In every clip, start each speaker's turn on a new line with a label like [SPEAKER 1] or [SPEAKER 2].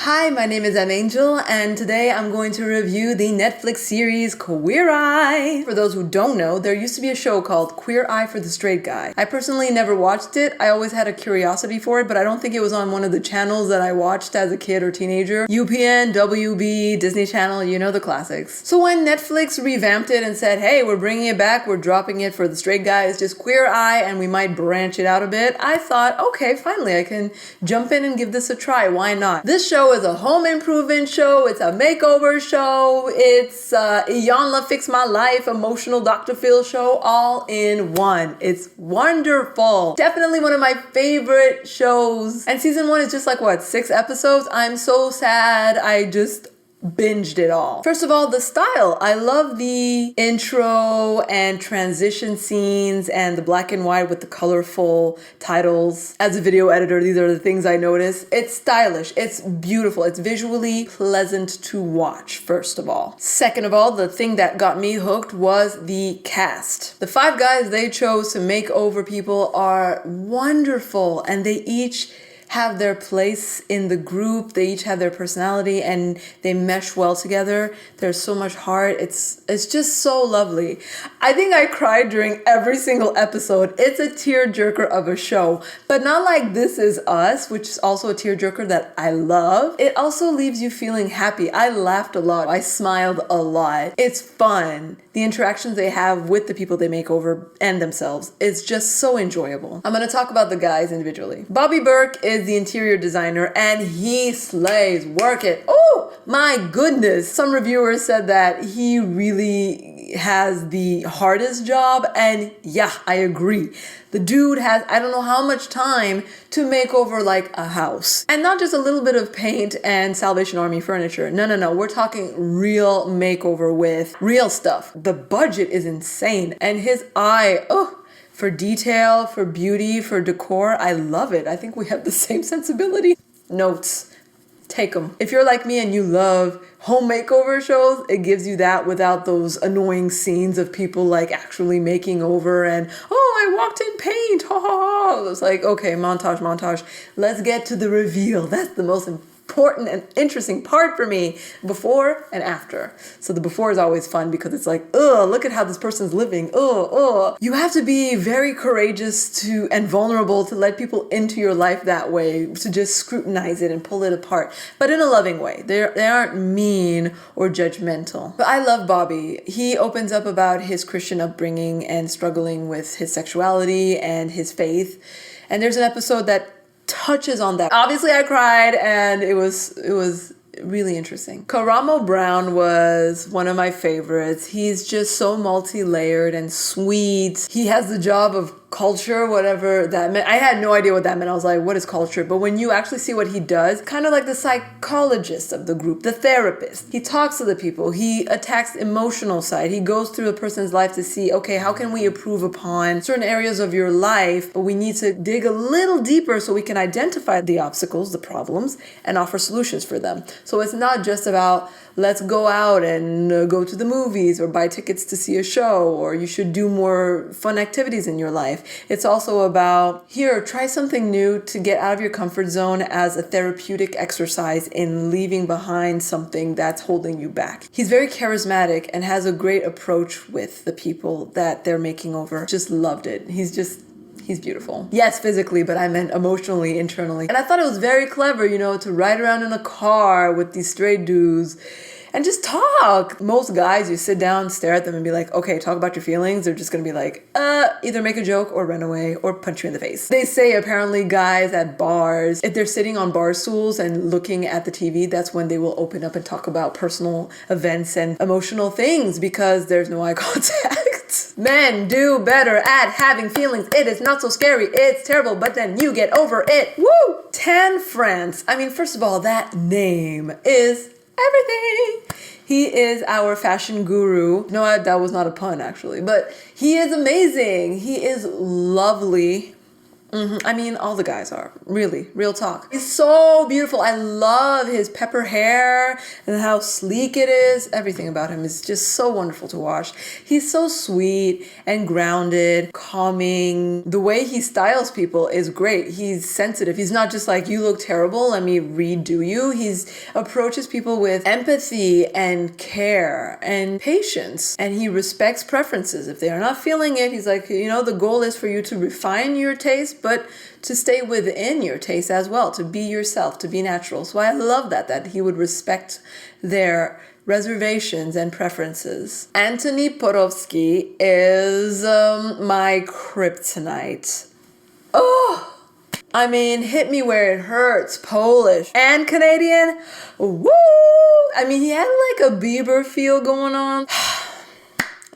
[SPEAKER 1] Hi, my name is Angel, and today I'm going to review the Netflix series Queer Eye. For those who don't know, there used to be a show called Queer Eye for the Straight Guy. I personally never watched it. I always had a curiosity for it, but I don't think it was on one of the channels that I watched as a kid or teenager. UPN, WB, Disney Channel, you know the classics. So when Netflix revamped it and said, hey, we're bringing it back, we're dropping it for the straight guy, it's just Queer Eye and we might branch it out a bit, I thought, okay, finally I can jump in and give this a try. Why not? This show is a home improvement show. It's a makeover show. It's Iyanla Fix My Life, emotional Dr. Phil show, all in one. It's wonderful. Definitely one of my favorite shows. And season 1 is just like, what, 6 episodes? I'm so sad. I just binged it all. First of all, the style. I love the intro and transition scenes and the black and white with the colorful titles. As a video editor, these are the things I notice. It's stylish. It's beautiful. It's visually pleasant to watch, first of all. Second of all, the thing that got me hooked was the cast. The 5 guys they chose to make over people are wonderful, and they each have their place in the group. They each have their personality and they mesh well together. There's so much heart. It's just so lovely. I think I cried during every single episode. It's a tearjerker of a show, but not like This Is Us, which is also a tearjerker that I love. It also leaves you feeling happy. I laughed a lot. I smiled a lot. It's fun. The interactions they have with the people they make over and themselves is just so enjoyable. I'm going to talk about the guys individually. Bobby Berk is the interior designer and he slays. Work it. Oh my goodness. Some reviewers said that he really has the hardest job, and yeah, I agree. The dude has, I don't know how much time to make over like a house. And not just a little bit of paint and Salvation Army furniture. No. We're talking real makeover with real stuff. The budget is insane. And his eye, for detail, for beauty, for decor, I love it. I think we have the same sensibility. Notes. Take them. If you're like me and you love home makeover shows, it gives you that without those annoying scenes of people like actually making over and, I walked in paint, ha ha ha. It's like, okay, montage. Let's get to the reveal. That's the most important and interesting part for me, before and after. So the before is always fun because it's like, look at how this person's living. You have to be very courageous and vulnerable to let people into your life that way, to just scrutinize it and pull it apart, but in a loving way. They aren't mean or judgmental. But I love Bobby. He opens up about his Christian upbringing and struggling with his sexuality and his faith. And there's an episode that touches on that. Obviously I cried and it was really interesting. Karamo Brown was one of my favorites. He's just so multi-layered and sweet. He has the job of culture, whatever that meant. I had no idea what that meant. I was like, what is culture? But when you actually see what he does, kind of like the psychologist of the group, the therapist. He talks to the people. He attacks emotional side. He goes through a person's life to see, okay, how can we improve upon certain areas of your life? But we need to dig a little deeper so we can identify the obstacles, the problems, and offer solutions for them. So it's not just about let's go out and go to the movies or buy tickets to see a show, or you should do more fun activities in your life. It's also about, here, try something new to get out of your comfort zone as a therapeutic exercise in leaving behind something that's holding you back. He's very charismatic and has a great approach with the people that they're making over. Just loved it. He's beautiful. Yes, physically, but I meant emotionally, internally. And I thought it was very clever, to ride around in a car with these straight dudes and just talk. Most guys, you sit down, stare at them and be like, okay, talk about your feelings. They're just gonna be like, either make a joke or run away or punch you in the face. They say apparently guys at bars, if they're sitting on bar stools and looking at the TV, that's when they will open up and talk about personal events and emotional things because there's no eye contact. Men do better at having feelings. It is not so scary. It's terrible, but then you get over it. Woo! Tan France. I mean, first of all, that name is everything. He is our fashion guru. No, that was not a pun actually, but he is amazing. He is lovely. I mean, all the guys are. Really, real talk. He's so beautiful. I love his pepper hair and how sleek it is. Everything about him is just so wonderful to watch. He's so sweet and grounded, calming. The way he styles people is great. He's sensitive. He's not just like, you look terrible, let me redo you. He approaches people with empathy and care and patience. And he respects preferences. If they are not feeling it, he's like, the goal is for you to refine your taste, but to stay within your taste as well, to be yourself, to be natural. So I love that he would respect their reservations and preferences. Antoni Porowski is my kryptonite. Oh, I mean, hit me where it hurts. Polish and Canadian. Woo! I mean, he had like a Bieber feel going on.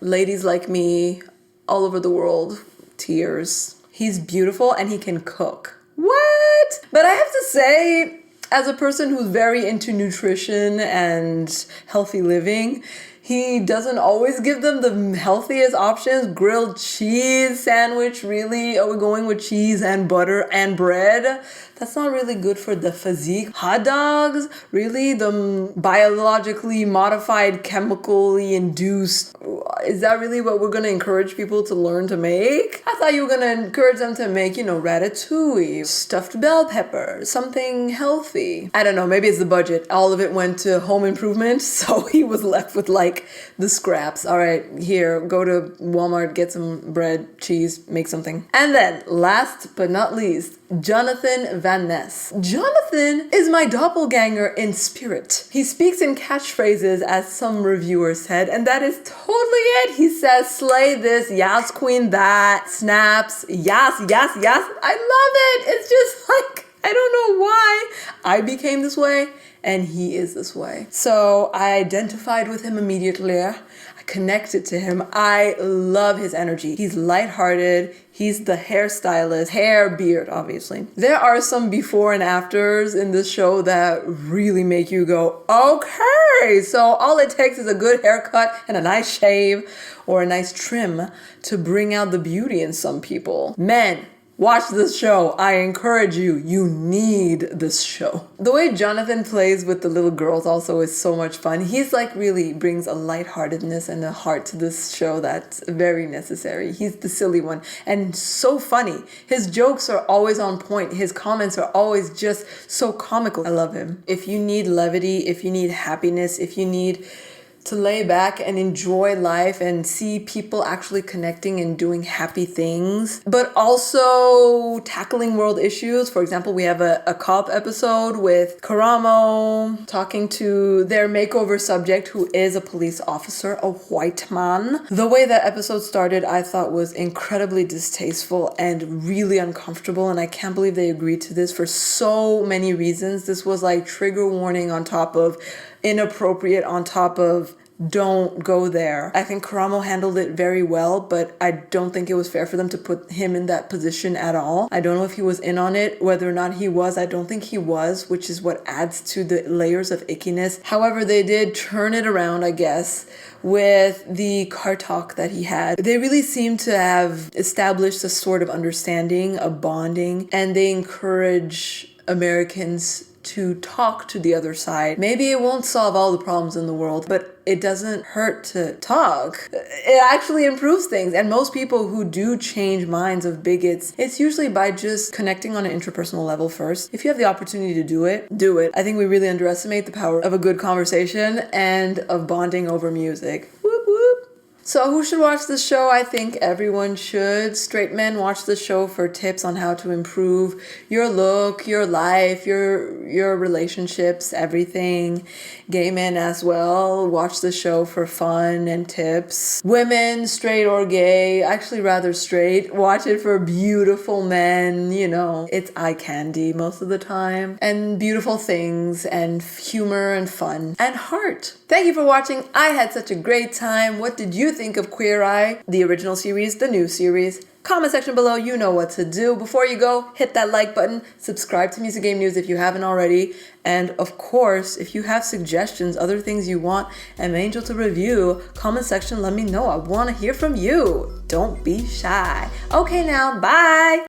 [SPEAKER 1] Ladies like me all over the world, tears. He's beautiful and he can cook. What? But I have to say, as a person who's very into nutrition and healthy living, he doesn't always give them the healthiest options. Grilled cheese sandwich, really? Are we going with cheese and butter and bread? That's not really good for the physique. Hot dogs? Really? The biologically modified, chemically induced. Is that really what we're going to encourage people to learn to make? I thought you were going to encourage them to make, ratatouille, stuffed bell pepper, something healthy. I don't know, maybe it's the budget. All of it went to home improvement, so he was left with the scraps. All right, here, go to Walmart, get some bread, cheese, make something. And then, last but not least, Jonathan Van Ness. Jonathan is my doppelganger in spirit. He speaks in catchphrases, as some reviewers said, and that is totally it. He says, slay this, yas queen that, snaps, yas. I love it. It's just I don't know why I became this way and he is this way. So I identified with him immediately. I connected to him. I love his energy. He's lighthearted. He's the hairstylist, hair, beard, obviously. There are some before and afters in this show that really make you go, okay. So all it takes is a good haircut and a nice shave or a nice trim to bring out the beauty in some people. Men, watch this show. I encourage you. You need this show. The way Jonathan plays with the little girls also is so much fun. He's really brings a lightheartedness and a heart to this show that's very necessary. He's the silly one and so funny. His jokes are always on point. His comments are always just so comical. I love him. If you need levity, if you need happiness, if you need to lay back and enjoy life and see people actually connecting and doing happy things, but also tackling world issues. For example, we have a cop episode with Karamo talking to their makeover subject who is a police officer, a white man. The way that episode started, I thought was incredibly distasteful and really uncomfortable, and I can't believe they agreed to this for so many reasons. This was trigger warning on top of inappropriate, on top of don't go there. I think Karamo handled it very well, but I don't think it was fair for them to put him in that position at all. I don't know if he was in on it, whether or not he was. I don't think he was, which is what adds to the layers of ickiness. However, they did turn it around, I guess, with the car talk that he had. They really seem to have established a sort of understanding, a bonding, and they encourage Americans to talk to the other side. Maybe it won't solve all the problems in the world, but it doesn't hurt to talk. It actually improves things. And most people who do change minds of bigots, it's usually by just connecting on an interpersonal level first. If you have the opportunity to do it, do it. I think we really underestimate the power of a good conversation and of bonding over music. Whoop whoop. So who should watch this show? I think everyone should. Straight men, watch the show for tips on how to improve your look, your life, your relationships, everything. Gay men as well, watch the show for fun and tips. Women, straight or gay, actually rather straight, watch it for beautiful men. It's eye candy most of the time. And beautiful things and humor and fun and heart. Thank you for watching. I had such a great time. What did you think of Queer Eye? The original series, the new series? Comment section below, you know what to do. Before you go, hit that like button, subscribe to Music Game News if you haven't already, and of course, if you have suggestions, other things you want an angel to review, comment section, let me know. I want to hear from you. Don't be shy. Okay now, bye!